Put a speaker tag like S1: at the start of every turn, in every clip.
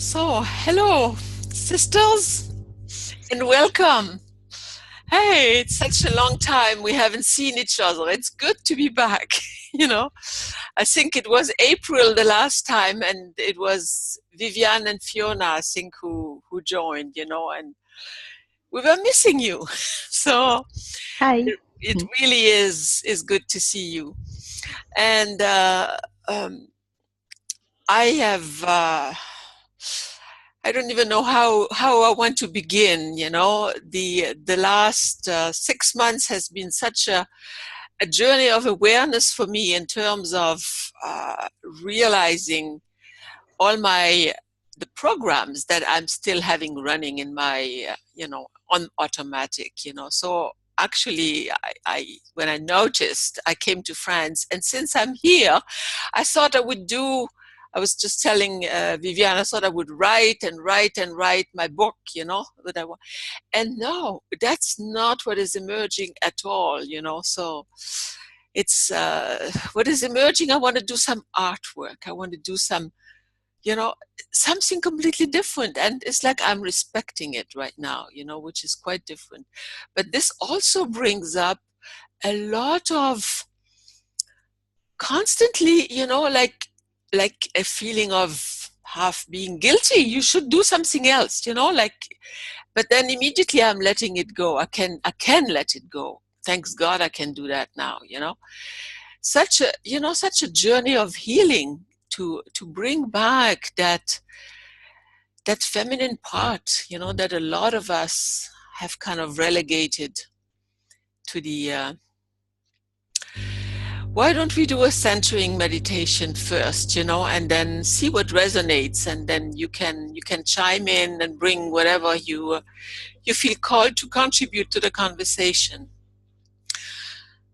S1: So, hello, sisters, and welcome. Hey, it's such a long time we haven't seen each other. It's good to be back. You know, I think it was April the last time, and it was Vivian and Fiona, I think, who joined. And we were missing you. So
S2: Hi.
S1: it really is good to see you. And um, I have. I don't even know how I want to begin. The last 6 months has been such a journey of awareness for me in terms of realizing all the programs that I'm still having running in my on automatic. So actually, I when I noticed, I came to France, and since I'm here, I thought I would do. I was just telling Viviane, I thought I would write and write and write my book, that I want. And no, that's not what is emerging at all. So it's what is emerging. I want to do some artwork. I want to do you know, something completely different. And it's like I'm respecting it right now, which is quite different. But this also brings up a lot of constantly, like a feeling of half being guilty. You should do something else, but then immediately I'm letting it go. I can let it go. Thanks God I can do that now. Such a journey of healing to bring back that feminine part, that a lot of us have kind of relegated to the why don't we do a centering meditation first, and then see what resonates, and then you can chime in and bring whatever you feel called to contribute to the conversation.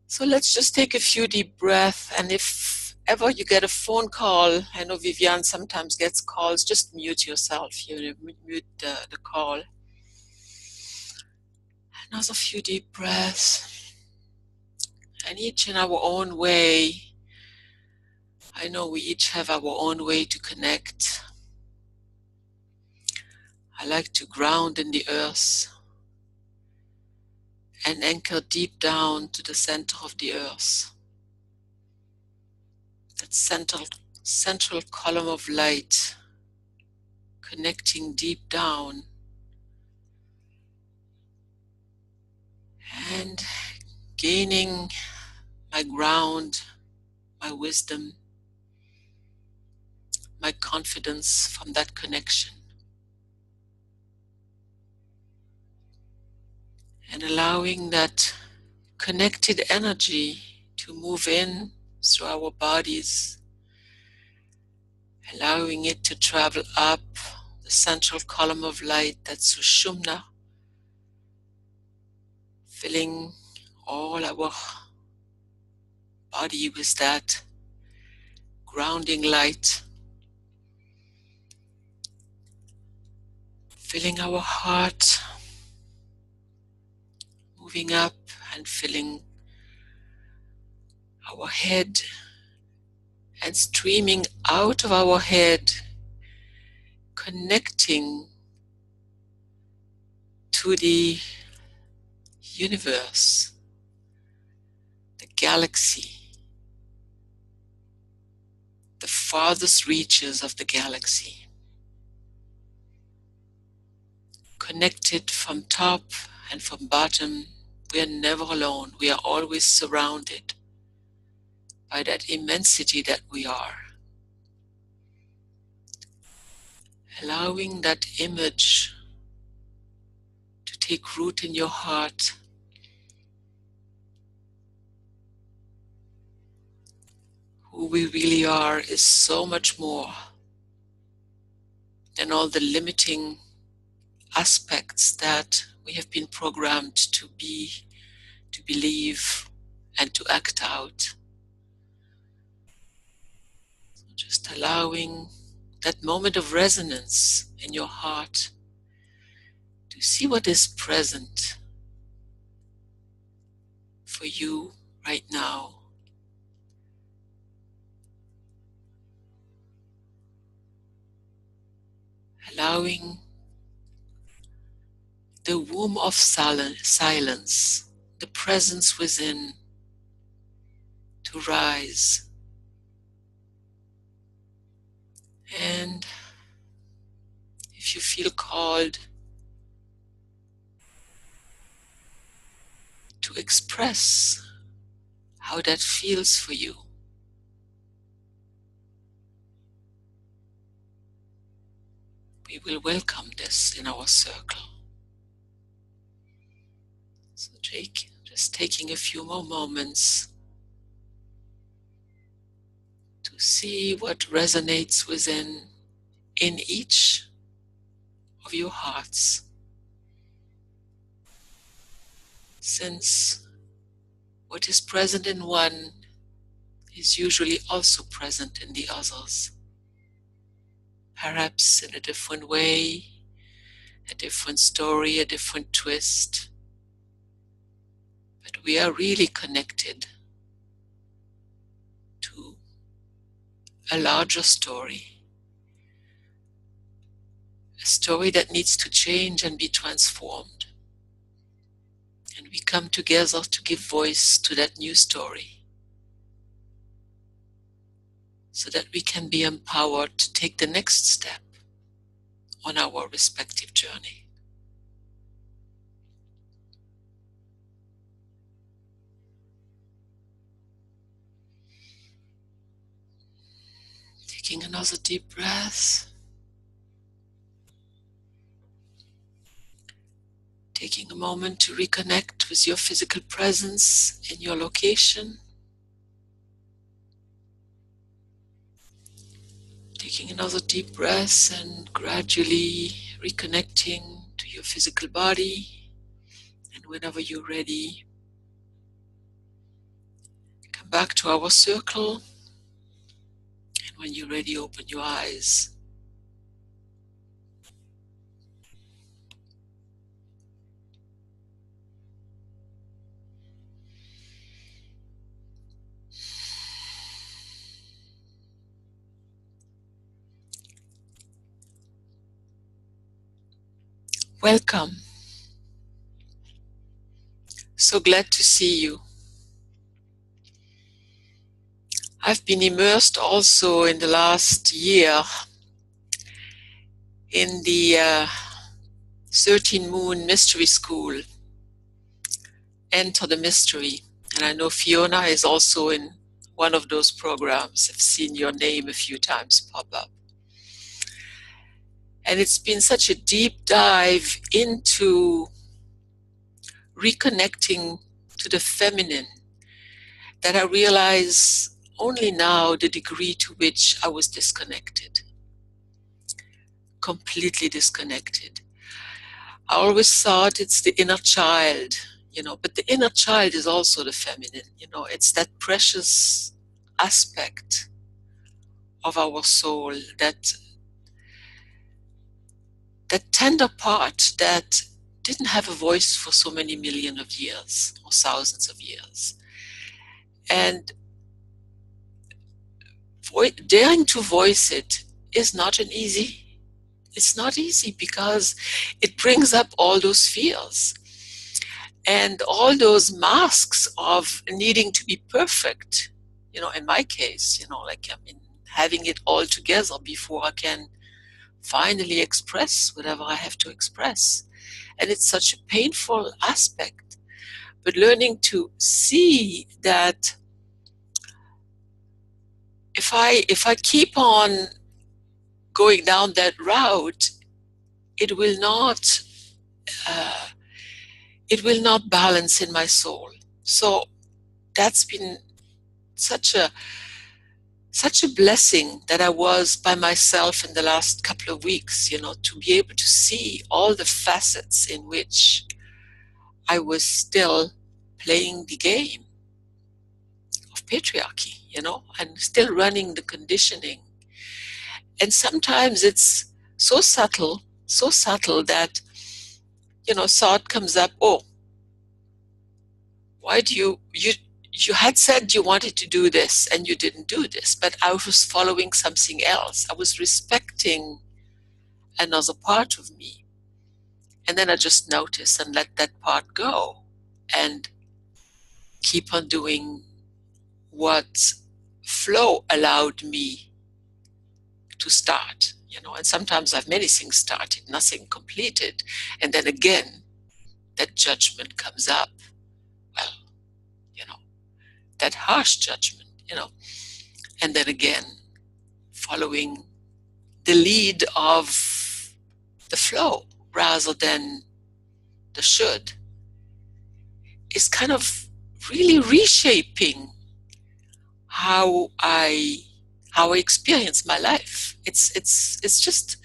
S1: So let's just take a few deep breaths, and if ever you get a phone call, I know Vivian sometimes gets calls, just mute yourself, mute the call. Another few deep breaths. And each in our own way, I know we each have our own way to connect. I like to ground in the earth and anchor deep down to the center of the earth. That central column of light connecting deep down and gaining my ground, my wisdom, my confidence from that connection. And allowing that connected energy to move in through our bodies, allowing it to travel up the central column of light, that's Sushumna, filling all our body with that grounding light, filling our heart, moving up and filling our head, and streaming out of our head, connecting to the universe, the galaxy, the farthest reaches of the galaxy. Connected from top and from bottom, we are never alone. We are always surrounded by that immensity that we are. Allowing that image to take root in your heart. Who we really are is so much more than all the limiting aspects that we have been programmed to be, to believe, and to act out. So just allowing that moment of resonance in your heart to see what is present for you right now. allowing the womb of silence, the presence within, to rise. And if you feel called to express how that feels for you, we will welcome this in our circle. So just taking a few more moments to see what resonates within, in each of your hearts. Since what is present in one is usually also present in the others. Perhaps in a different way, a different story, a different twist. But we are really connected to a larger story. A story that needs to change and be transformed. And we come together to give voice to that new story, so that we can be empowered to take the next step on our respective journey. Taking another deep breath. Taking a moment to reconnect with your physical presence in your location. Taking another deep breath and gradually reconnecting to your physical body. And whenever you're ready, come back to our circle. And when you're ready, open your eyes. Welcome. So glad to see you. I've been immersed also in the last year in the 13 Moon Mystery School, Enter the Mystery. And I know Fiona is also in one of those programs. I've seen your name a few times pop up. And it's been such a deep dive into reconnecting to the feminine that I realize only now the degree to which I was disconnected. Completely disconnected. I always thought it's the inner child, but the inner child is also the feminine, it's that precious aspect of our soul, that tender part that didn't have a voice for so many million of years or thousands of years. And daring to voice it is not easy. It's not easy because it brings up all those fears and all those masks of needing to be perfect. In my case, having it all together before I can finally express whatever I have to express. And it's such a painful aspect. But learning to see that if I keep on going down that route, it will not balance in my soul. So that's been such a blessing that I was by myself in the last couple of weeks, to be able to see all the facets in which I was still playing the game of patriarchy, and still running the conditioning. And sometimes it's so subtle that, thought comes up, oh, why do you had said you wanted to do this and you didn't do this, but I was following something else. I was respecting another part of me. And then I just notice and let that part go and keep on doing what flow allowed me to start. And sometimes I have many things started, nothing completed. And then again, that judgment comes up. Well, you know, that harsh judgment, and then again, following the lead of the flow rather than the should is kind of really reshaping how I experience my life. It's just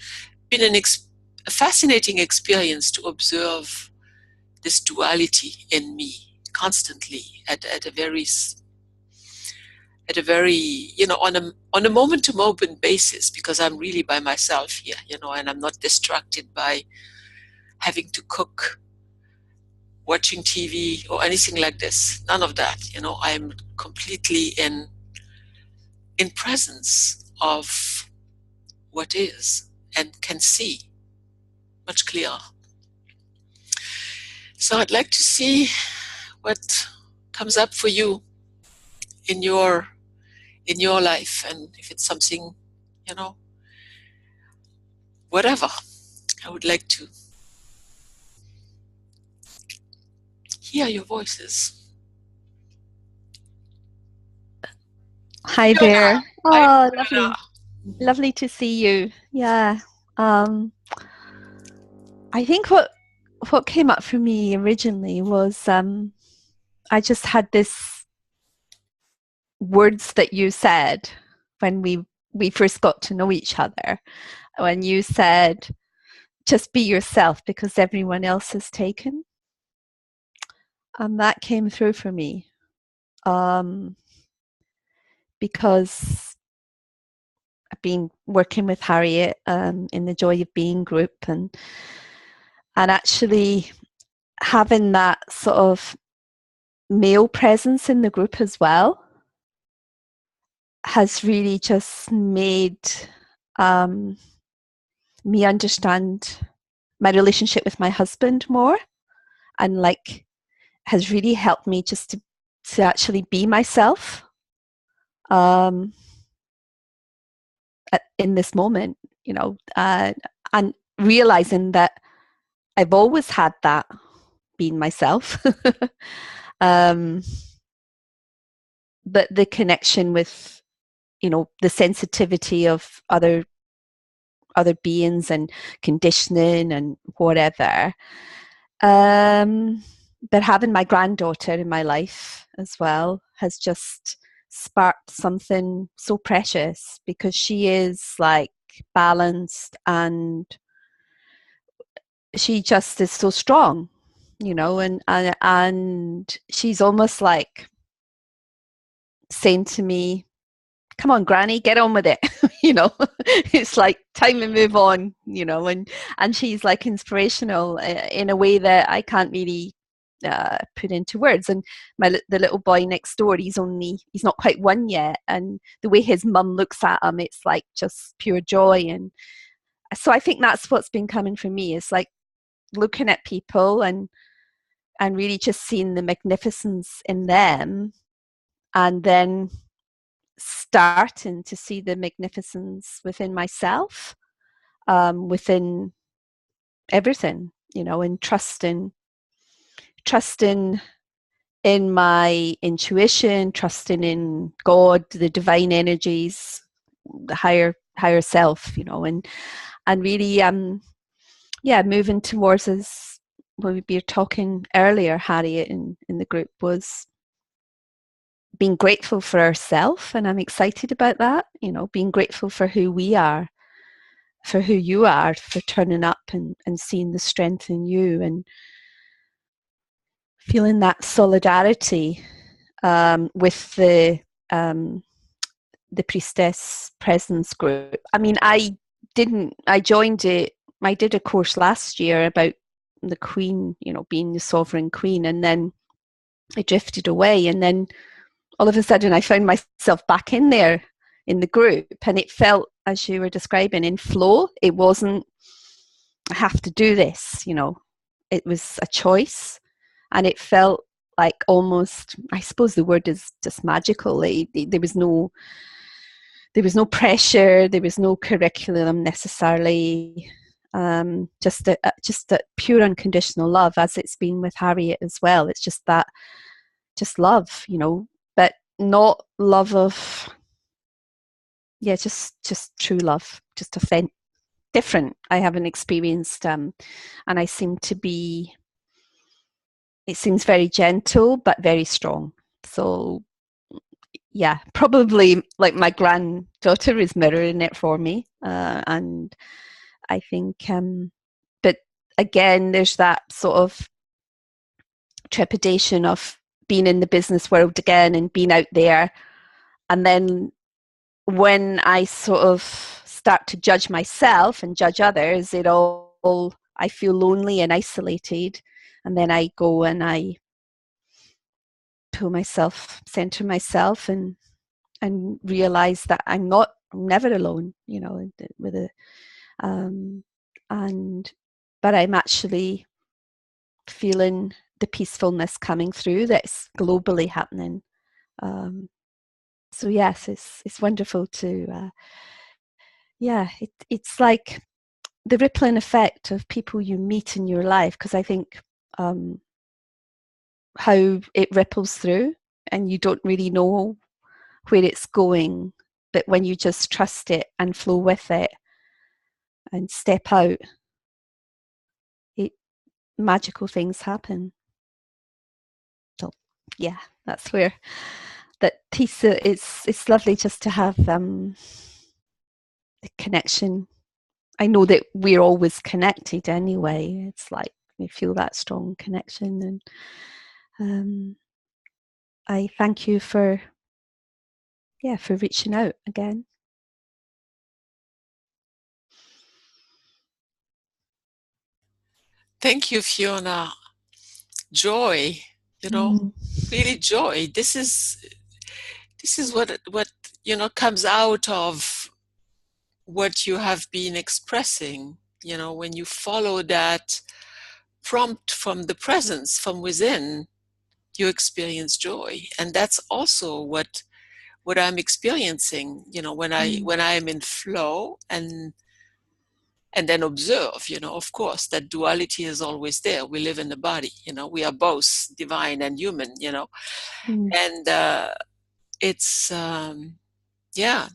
S1: been a fascinating experience to observe this duality in me constantly at a very on a moment to moment basis, because I'm really by myself here, and I'm not distracted by having to cook, watching TV, or anything like this. None of that. I'm completely in presence of what is and can see much clearer. So I'd like to see what comes up for you in your life, and if it's something, whatever. I would like to hear your voices.
S2: Hi
S1: Fiona.
S2: there.
S1: Hi,
S2: Oh,
S1: Fiona.
S2: lovely to see you. Yeah. I think what came up for me originally was I just had this words that you said when we first got to know each other. When you said, just be yourself because everyone else is taken. And that came through for me. Because I've been working with Harriet in the Joy of Being group, and actually having that sort of male presence in the group as well has really just made me understand my relationship with my husband more, and like has really helped me just to actually be myself in this moment, and realizing that I've always had that, being myself. But the connection with, the sensitivity of other beings and conditioning and whatever. But having my granddaughter in my life as well has just sparked something so precious, because she is like balanced and she just is so strong, and she's almost like saying to me, come on, Granny, get on with it. It's like time to move on, and she's like inspirational in a way that I can't really put into words. And the little boy next door, he's not quite one yet, and the way his mum looks at him, it's like just pure joy. And so I think that's what's been coming for me, is like looking at people and really just seeing the magnificence in them, and then starting to see the magnificence within myself, within everything, and trusting in my intuition, trusting in God, the divine energies, the higher self, and really moving towards, as when we were talking earlier, Harriet, in the group, was being grateful for ourselves. And I'm excited about that, being grateful for who we are, for who you are, for turning up and seeing the strength in you, and feeling that solidarity with the priestess presence group. I mean, I joined it, I did a course last year about the queen, being the sovereign queen, and then I drifted away, and then all of a sudden I found myself back in there in the group, and it felt, as you were describing, in flow. It wasn't I have to do this, you know. It was a choice, and it felt like almost, I suppose the word is just magical. There was no pressure, there was no curriculum necessarily. Just a pure unconditional love, as it's been with Harriet as well. It's just that, just love, you know, but not love of, yeah, just true love, just different. I haven't experienced, and I seem to be. It seems very gentle but very strong. So yeah, probably like my granddaughter is mirroring it for me, and I think, but again, there's that sort of trepidation of being in the business world again and being out there, and then when I sort of start to judge myself and judge others, I feel lonely and isolated, and then I go and I pull myself, center myself, and realize that I'm never alone, you know, with a um, and but I'm actually feeling the peacefulness coming through that's globally happening. Um, so yes, it's wonderful to yeah, it's like the rippling effect of people you meet in your life, because I think um, how it ripples through, and you don't really know where it's going, but when you just trust it and flow with it and step out, it magical things happen. So yeah, that's where that piece. It's lovely just to have the connection. I know that we're always connected anyway. It's like we feel that strong connection, and I thank you for reaching out again.
S1: Thank you, Fiona. Joy, you know,
S2: Mm.
S1: really joy. This is what comes out of what you have been expressing. You know, when you follow that prompt from the presence, from within, you experience joy, and that's also what I'm experiencing. You know,
S2: Mm.
S1: when I am in flow and then observe. You know, of course, that duality is always there. We live in the body. You know, we are both divine and human. You know,
S2: Mm.
S1: and it's yeah,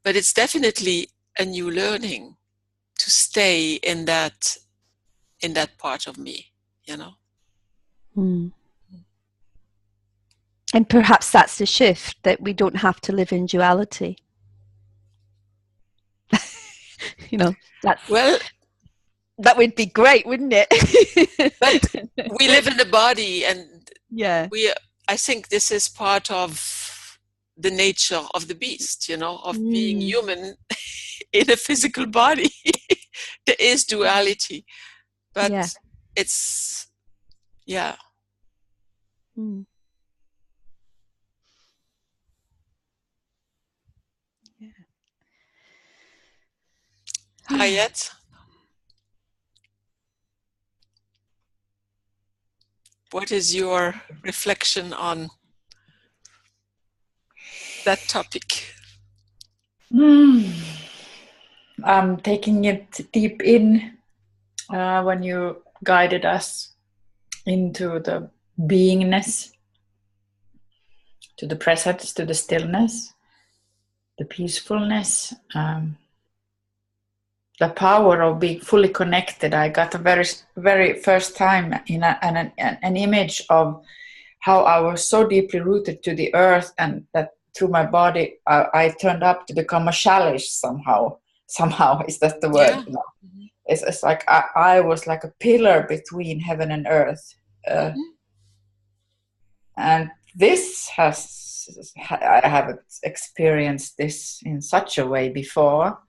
S1: but it's definitely a new learning to stay in that part of me. You know.
S2: Mm. And perhaps that's the shift, that we don't have to live in duality. You know,
S1: Well,
S2: that would be great, wouldn't it?
S1: but we live in the body, and
S2: Yeah.
S1: we I think this is part of the nature of the beast, you know, of being
S2: Mm.
S1: human in a physical body. There is duality,
S2: Yeah.
S1: but it's yeah.
S2: Mm. Yeah.
S1: Hayat, what is your reflection on that topic?
S3: Mm. I'm taking it deep in when you guided us into the beingness, to the presence, to the stillness, the peacefulness, the power of being fully connected. I got a very, very first time in an image of how I was so deeply rooted to the earth, and that through my body I turned up to become a chalice somehow. Somehow, is that the word?
S1: Yeah.
S3: No. It's like I was like a pillar between heaven and earth.
S1: Mm-hmm.
S3: And this I haven't experienced this in such a way before.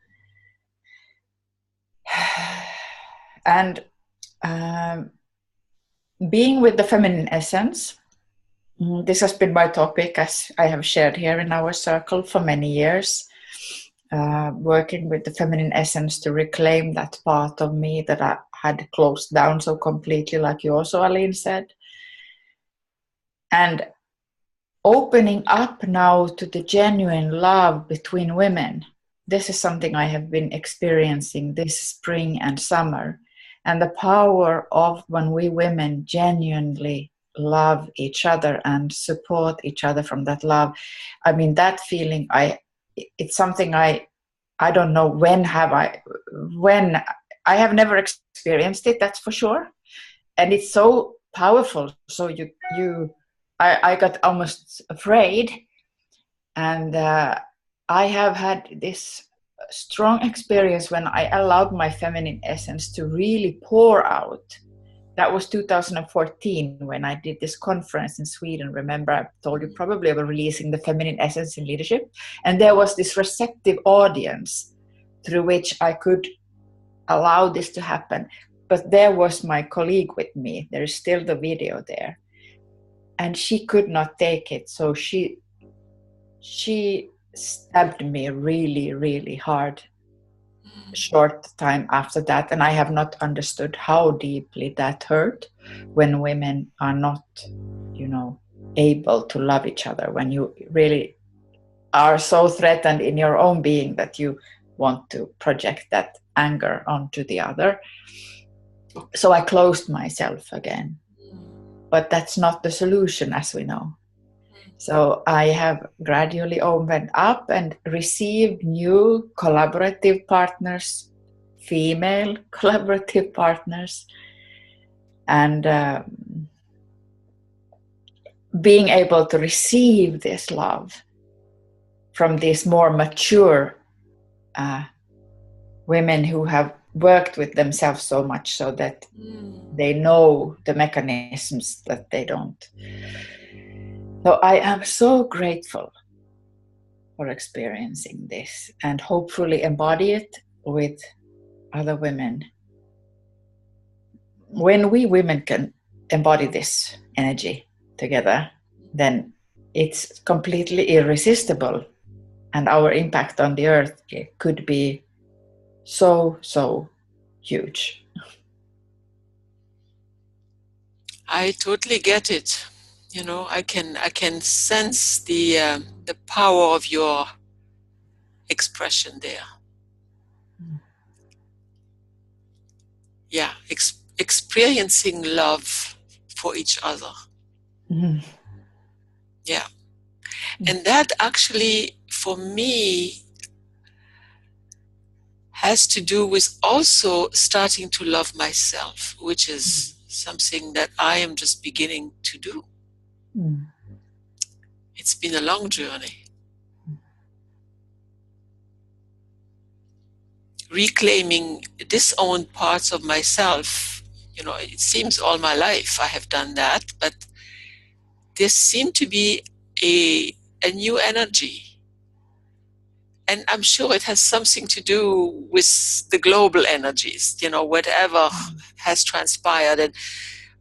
S3: And being with the feminine essence, this has been my topic, as I have shared here in our circle for many years. working with the feminine essence to reclaim that part of me that I had closed down so completely, like you also, Aline, said. And opening up now to the genuine love between women. This is something I have been experiencing this spring and summer. And the power of when we women genuinely love each other and support each other from that love. I mean, that feeling, it's something I don't know when I have never experienced it, that's for sure. And it's so powerful. So I got almost afraid. And I have had this strong experience when I allowed my feminine essence to really pour out. That was 2014 when I did this conference in Sweden. Remember, I told you probably about releasing the feminine essence in leadership. And there was this receptive audience through which I could allow this to happen. But there was my colleague with me. There is still the video there. And she could not take it. So she stabbed me really, really hard short time after that. And I have not understood how deeply that hurt when women are not, able to love each other, when you really are so threatened in your own being that you want to project that anger onto the other. So I closed myself again. But that's not the solution, as we know. So I have gradually opened up and received new collaborative partners, female collaborative partners, and being able to receive this love from these more mature women who have worked with themselves so much so that they know the mechanisms that they don't. So I am so grateful for experiencing this and hopefully embody it with other women. When we women can embody this energy together, then it's completely irresistible, and our impact on the earth could be so, so huge.
S1: I totally get it. I can sense the power of your expression there. Yeah, experiencing love for each other.
S3: Mm-hmm.
S1: Yeah. And that actually, for me, has to do with also starting to love myself, which is something that I am just beginning to do. It's been a long journey. Reclaiming disowned parts of myself, it seems all my life I have done that, but there seemed to be a new energy. And I'm sure it has something to do with the global energies, whatever has transpired. And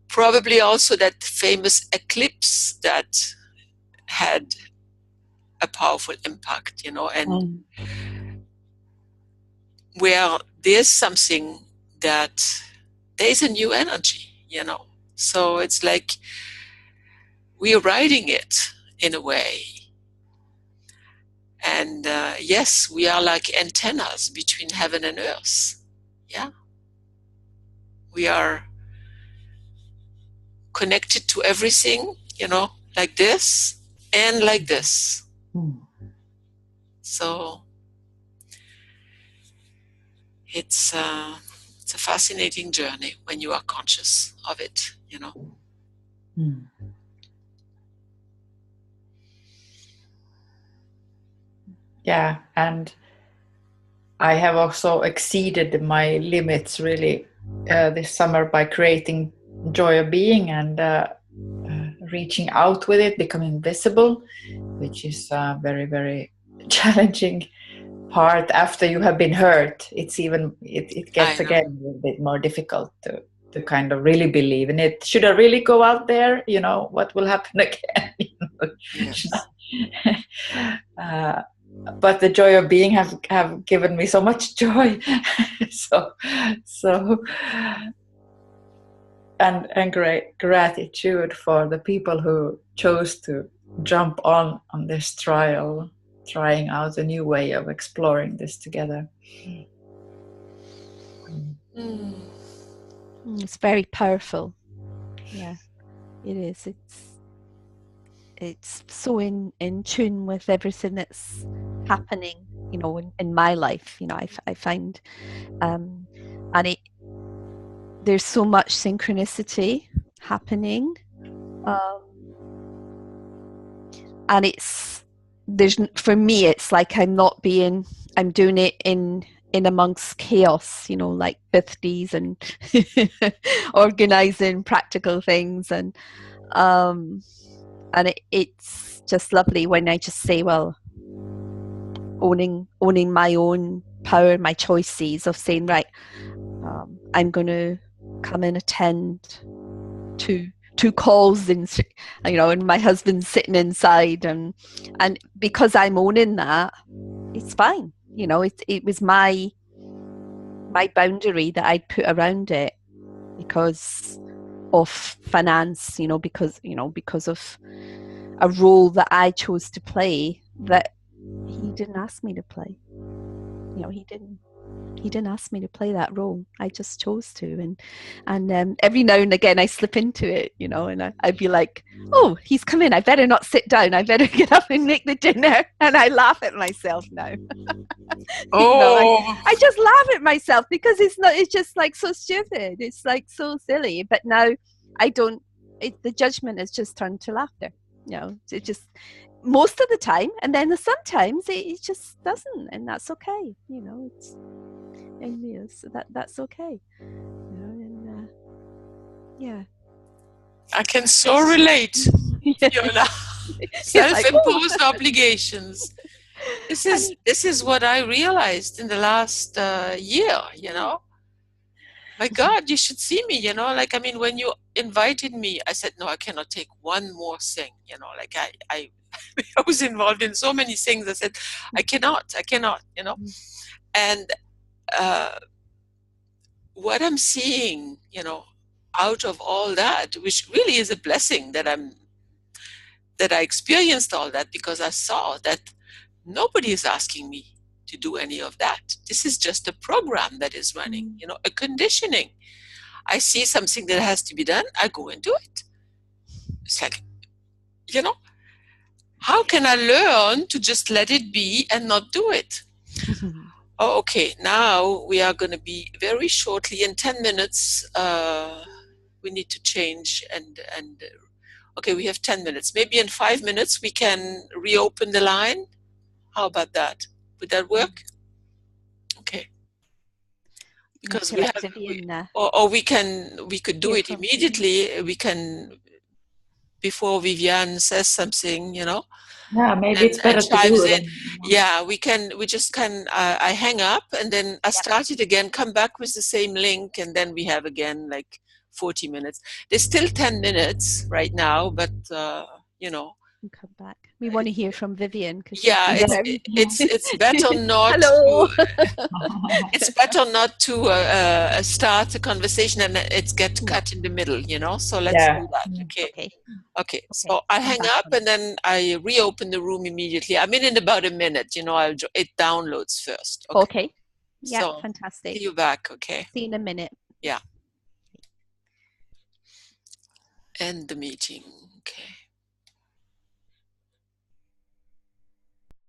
S1: probably also that famous eclipse that had a powerful impact, and where there's something that there's a new energy, So it's like we're riding it in a way. And yes, we are like antennas between heaven and earth. Yeah. We are connected to everything, like this and like this. So it's a fascinating journey when you are conscious of it,
S3: Yeah, and I have also exceeded my limits really this summer by creating Joy of Being and reaching out with it, becoming visible, which is a very, very challenging part after you have been hurt. It's even, it gets again a little bit more difficult to kind of really believe in it. Should I really go out there? What will happen again? but the joy of being have given me so much joy. so and great gratitude for the people who chose to jump on this trial, trying out a new way of exploring this together.
S2: It's very powerful. Yeah, it is. It's so in tune with everything that's happening, you know, in my life. You know, I find, and there's so much synchronicity happening, and for me, it's like I'm doing it in amongst chaos, you know, like birthdays and organizing practical things, and it's just lovely when I just say, well, owning my own power, my choices of saying, right, I'm going to come and attend two calls, and you know, and my husband's sitting inside, and because I'm owning that, it's fine. You know, it was my boundary that I'd put around it because of finance, you know, because of a role that I chose to play that he didn't ask me to play. You know, he didn't ask me to play that role. I just chose to, and every now and again I slip into it, you know, and I'd be like, oh, he's come in, I better not sit down, I better get up and make the dinner, and I laugh at myself now.
S1: Oh,
S2: you know, I just laugh at myself because it's just like so stupid, it's like so silly, but now I don't, the judgment has just turned to laughter, you know, it just most of the time, and then sometimes it just doesn't, and that's okay, you know, so that's okay, you know, and yeah.
S1: I can so relate, Fiona. Self-imposed obligations. This is what I realized in the last year, you know. My God, you should see me, you know, like, I mean, when you invited me, I said, no, I cannot take one more thing, you know, like I was involved in so many things. I said, I cannot, you know. And what I'm seeing, you know, out of all that, which really is a blessing that I experienced all that, because I saw that nobody is asking me to do any of that. This is just a program that is running, you know, a conditioning. I see something that has to be done, I go and do it. It's like, you know, how can I learn to just let it be and not do it? Oh, okay, now we are going to be very shortly, in 10 minutes, we need to change and okay, we have 10 minutes. Maybe in 5 minutes we can reopen the line. How about that? Would that work? Okay. Because we have, or we could do it immediately. We can, before Viviane says something, you know.
S3: Yeah, maybe it's better to do it.
S1: Yeah, we just can, I hang up and then I start it again, come back with the same link, and then we have again like 40 minutes. There's still 10 minutes right now, but, you know.
S2: Come back. We want to hear from Viviane.
S1: Yeah, it's better not
S2: Hello.
S1: it's better not to start a conversation and it gets cut in the middle, you know. So let's do that. Okay. So I hang up and then I reopen the room immediately. I'm in about a minute, you know. It downloads first.
S2: Okay. Yeah,
S1: so,
S2: fantastic.
S1: See you back. Okay.
S2: See you in a minute.
S1: Yeah. End the meeting.